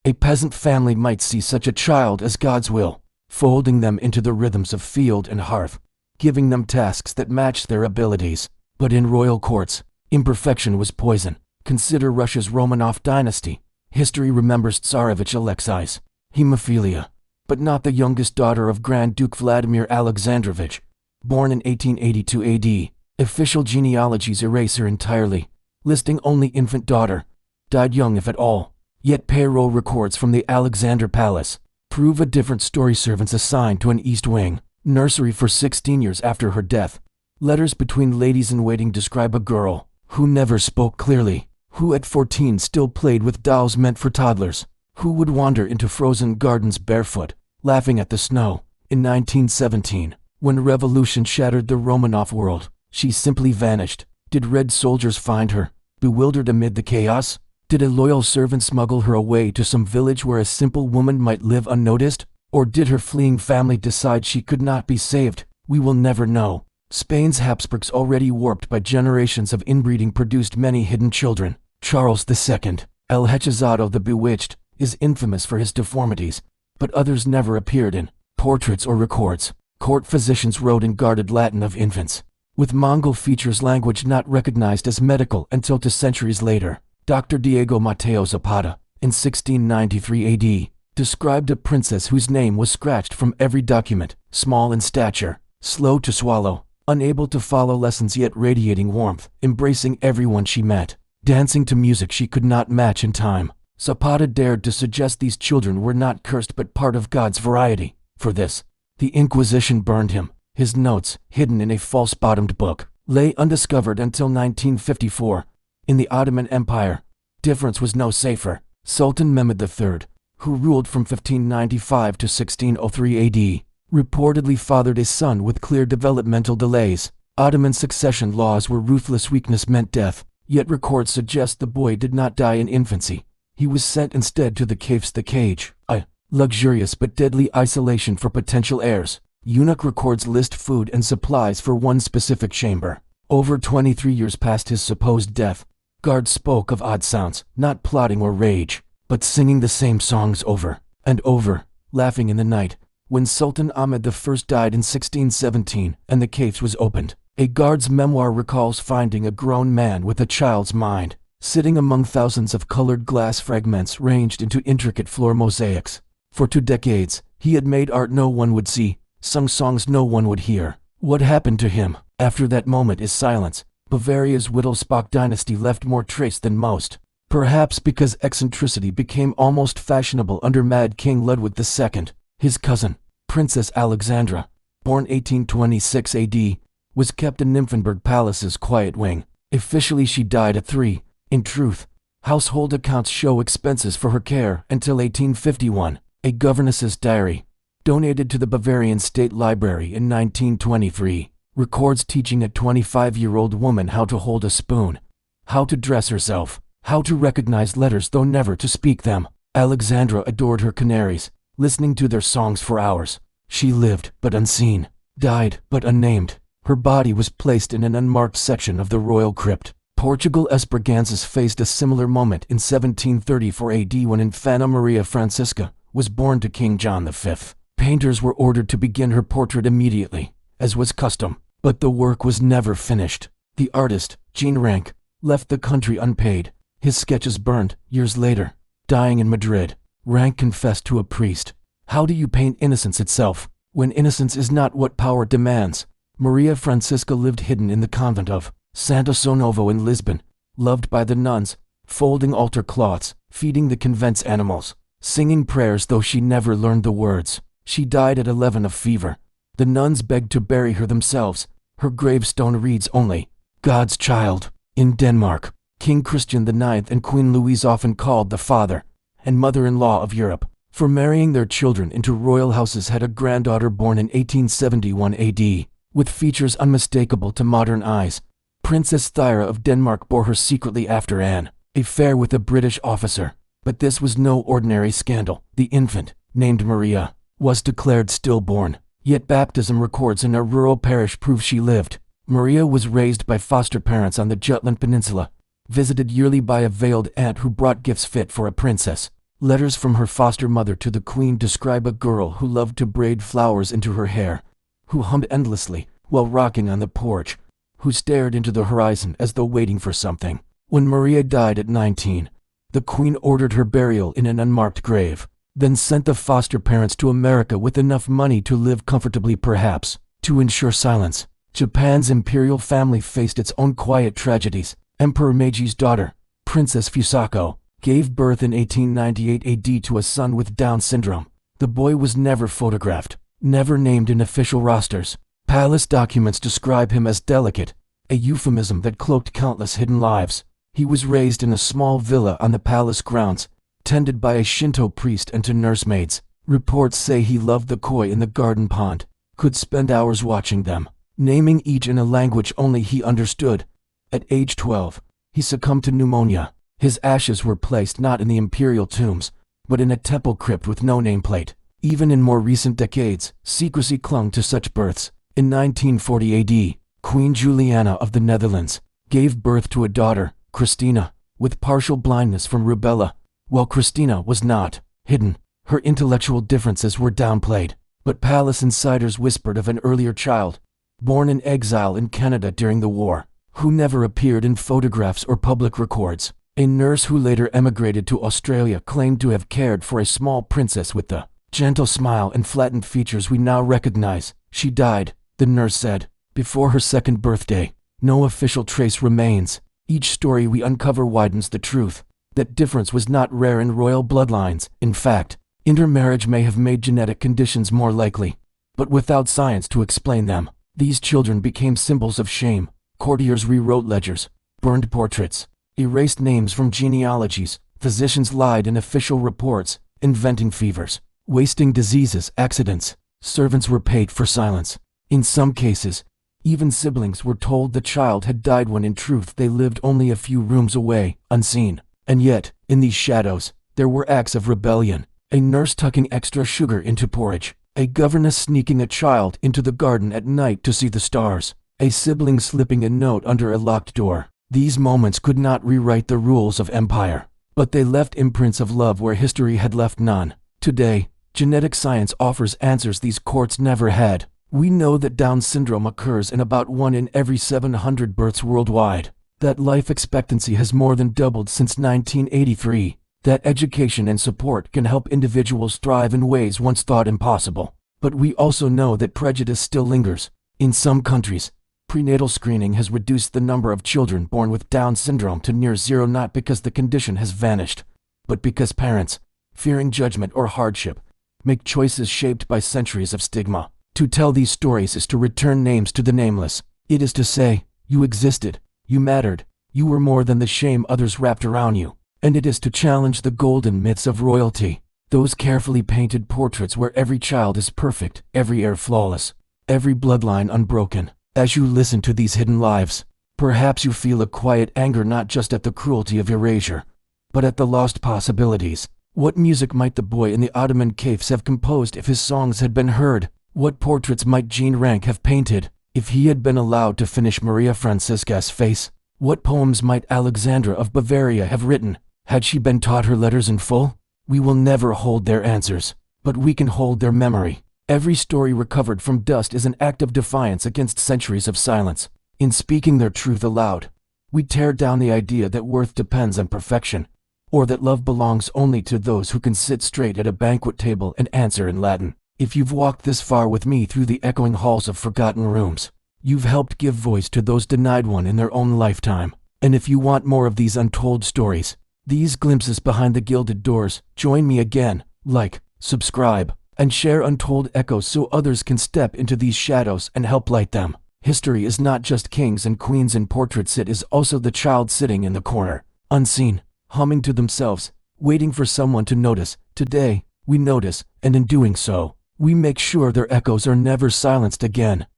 A peasant family might see such a child as God's will, folding them into the rhythms of field and hearth, giving them tasks that matched their abilities. But in royal courts, imperfection was poison. Consider Russia's Romanov dynasty. History remembers Tsarevich Alexei's hemophilia, but not the youngest daughter of Grand Duke Vladimir Alexandrovich, born in 1882 AD. Official genealogies erase her entirely, listing only infant daughter, died young if at all. Yet payroll records from the Alexander Palace prove a different story. Servants assigned to an East Wing nursery for 16 years after her death. Letters between ladies-in-waiting describe a girl who never spoke clearly, who at 14 still played with dolls meant for toddlers, who would wander into frozen gardens barefoot, laughing at the snow. In 1917, when revolution shattered the Romanov world, she simply vanished. Did Red soldiers find her, bewildered amid the chaos? Did a loyal servant smuggle her away to some village where a simple woman might live unnoticed? Or did her fleeing family decide she could not be saved? We will never know. Spain's Habsburgs, already warped by generations of inbreeding, produced many hidden children. Charles II, El Hechizado the Bewitched, is infamous for his deformities, but others never appeared in portraits or records. Court physicians wrote in guarded Latin of infants with Mongol features, language not recognized as medical until 2 centuries later. Dr. Diego Mateo Zapata, in 1693 AD, described a princess whose name was scratched from every document, small in stature, slow to swallow, unable to follow lessons yet radiating warmth, embracing everyone she met, dancing to music she could not match in time. Zapata dared to suggest these children were not cursed but part of God's variety. For this, the Inquisition burned him. His notes, hidden in a false-bottomed book, lay undiscovered until 1954. In the Ottoman Empire, difference was no safer. Sultan Mehmed III, who ruled from 1595 to 1603 AD, reportedly fathered a son with clear developmental delays. Ottoman succession laws were ruthless. Weakness meant death, yet records suggest the boy did not die in infancy. He was sent instead to the caves, the cage, a luxurious but deadly isolation for potential heirs. Eunuch records list food and supplies for one specific chamber. Over 23 years past his supposed death, guards spoke of odd sounds, not plotting or rage, but singing the same songs over and over, laughing in the night. When Sultan Ahmed I died in 1617 and the cave was opened, a guard's memoir recalls finding a grown man with a child's mind, sitting among thousands of colored glass fragments ranged into intricate floor mosaics. For 2 decades, he had made art no one would see, sung songs no one would hear. What happened to him after that moment is silence. Bavaria's Wittelsbach dynasty left more trace than most, perhaps because eccentricity became almost fashionable under Mad King Ludwig II. His cousin, Princess Alexandra, born 1826 AD, was kept in Nymphenburg Palace's quiet wing. Officially she died at 3. In truth, household accounts show expenses for her care until 1851. A governess's diary, donated to the Bavarian State Library in 1923, records teaching a 25-year-old woman how to hold a spoon, how to dress herself, how to recognize letters though never to speak them. Alexandra adored her canaries, listening to their songs for hours. She lived but unseen, died but unnamed. Her body was placed in an unmarked section of the royal crypt. Portugal's Braganças faced a similar moment in 1734 AD when Infanta Maria Francisca was born to King John V. Painters were ordered to begin her portrait immediately, as was custom, but the work was never finished. The artist, Jean Rank, left the country unpaid, his sketches burned. Years later, dying in Madrid, Rank confessed to a priest, "How do you paint innocence itself, when innocence is not what power demands?" Maria Francisca lived hidden in the convent of Santo Sonovo in Lisbon, loved by the nuns, folding altar cloths, feeding the convent's animals, singing prayers though she never learned the words. She died at 11 of fever. The nuns begged to bury her themselves. Her gravestone reads only, "God's child." In Denmark, King Christian IX and Queen Louise, often called the father and mother-in-law of Europe, for marrying their children into royal houses, had a granddaughter born in 1871 AD, with features unmistakable to modern eyes. Princess Thyra of Denmark bore her secretly after an affair with a British officer. But this was no ordinary scandal. The infant, named Maria, was declared stillborn, yet baptism records in a rural parish prove she lived. Maria was raised by foster parents on the Jutland Peninsula, visited yearly by a veiled aunt who brought gifts fit for a princess. Letters from her foster mother to the queen describe a girl who loved to braid flowers into her hair, who hummed endlessly while rocking on the porch, who stared into the horizon as though waiting for something. When Maria died at 19, the queen ordered her burial in an unmarked grave, then sent the foster parents to America with enough money to live comfortably, perhaps, to ensure silence. Japan's imperial family faced its own quiet tragedies. Emperor Meiji's daughter, Princess Fusako, gave birth in 1898 AD to a son with Down syndrome. The boy was never photographed, never named in official rosters. Palace documents describe him as delicate, a euphemism that cloaked countless hidden lives. He was raised in a small villa on the palace grounds, tended by a Shinto priest and two nursemaids. Reports say he loved the koi in the garden pond, could spend hours watching them, naming each in a language only he understood. At age 12, he succumbed to pneumonia. His ashes were placed not in the imperial tombs, but in a temple crypt with no nameplate. Even in more recent decades, secrecy clung to such births. In 1940 AD, Queen Juliana of the Netherlands gave birth to a daughter, Christina, with partial blindness from rubella. While Christina was not hidden, her intellectual differences were downplayed. But palace insiders whispered of an earlier child, born in exile in Canada during the war, who never appeared in photographs or public records. A nurse who later emigrated to Australia claimed to have cared for a small princess with the gentle smile and flattened features we now recognize. She died, the nurse said, before her second birthday. No official trace remains. Each story we uncover widens the truth. That difference was not rare in royal bloodlines. In fact, intermarriage may have made genetic conditions more likely. But without science to explain them, these children became symbols of shame. Courtiers rewrote ledgers, burned portraits, erased names from genealogies. Physicians lied in official reports, inventing fevers, wasting diseases, accidents. Servants were paid for silence. In some cases, even siblings were told the child had died when in truth they lived only a few rooms away, unseen. And yet, in these shadows, there were acts of rebellion. A nurse tucking extra sugar into porridge, a governess sneaking a child into the garden at night to see the stars, a sibling slipping a note under a locked door. These moments could not rewrite the rules of empire, but they left imprints of love where history had left none. Today, genetic science offers answers these courts never had. We know that Down syndrome occurs in about 1 in every 700 births worldwide, that life expectancy has more than doubled since 1983, that education and support can help individuals thrive in ways once thought impossible. But we also know that prejudice still lingers. In some countries, prenatal screening has reduced the number of children born with Down syndrome to near zero, not because the condition has vanished, but because parents, fearing judgment or hardship, make choices shaped by centuries of stigma. To tell these stories is to return names to the nameless. It is to say, you existed, you mattered, you were more than the shame others wrapped around you. And it is to challenge the golden myths of royalty, those carefully painted portraits where every child is perfect, every heir flawless, every bloodline unbroken. As you listen to these hidden lives, perhaps you feel a quiet anger not just at the cruelty of erasure, but at the lost possibilities. What music might the boy in the Ottoman caves have composed if his songs had been heard? What portraits might Jean Rank have painted if he had been allowed to finish Maria Francisca's face? What poems might Alexandra of Bavaria have written had she been taught her letters in full? We will never hold their answers, but we can hold their memory. Every story recovered from dust is an act of defiance against centuries of silence. In speaking their truth aloud, we tear down the idea that worth depends on perfection, or that love belongs only to those who can sit straight at a banquet table and answer in Latin. If you've walked this far with me through the echoing halls of forgotten rooms, you've helped give voice to those denied one in their own lifetime. And if you want more of these untold stories, these glimpses behind the gilded doors, join me again. Like, subscribe, and share Untold Echoes so others can step into these shadows and help light them. History is not just kings and queens in portraits, it is also the child sitting in the corner, unseen, humming to themselves, waiting for someone to notice. Today, we notice, and in doing so, we make sure their echoes are never silenced again.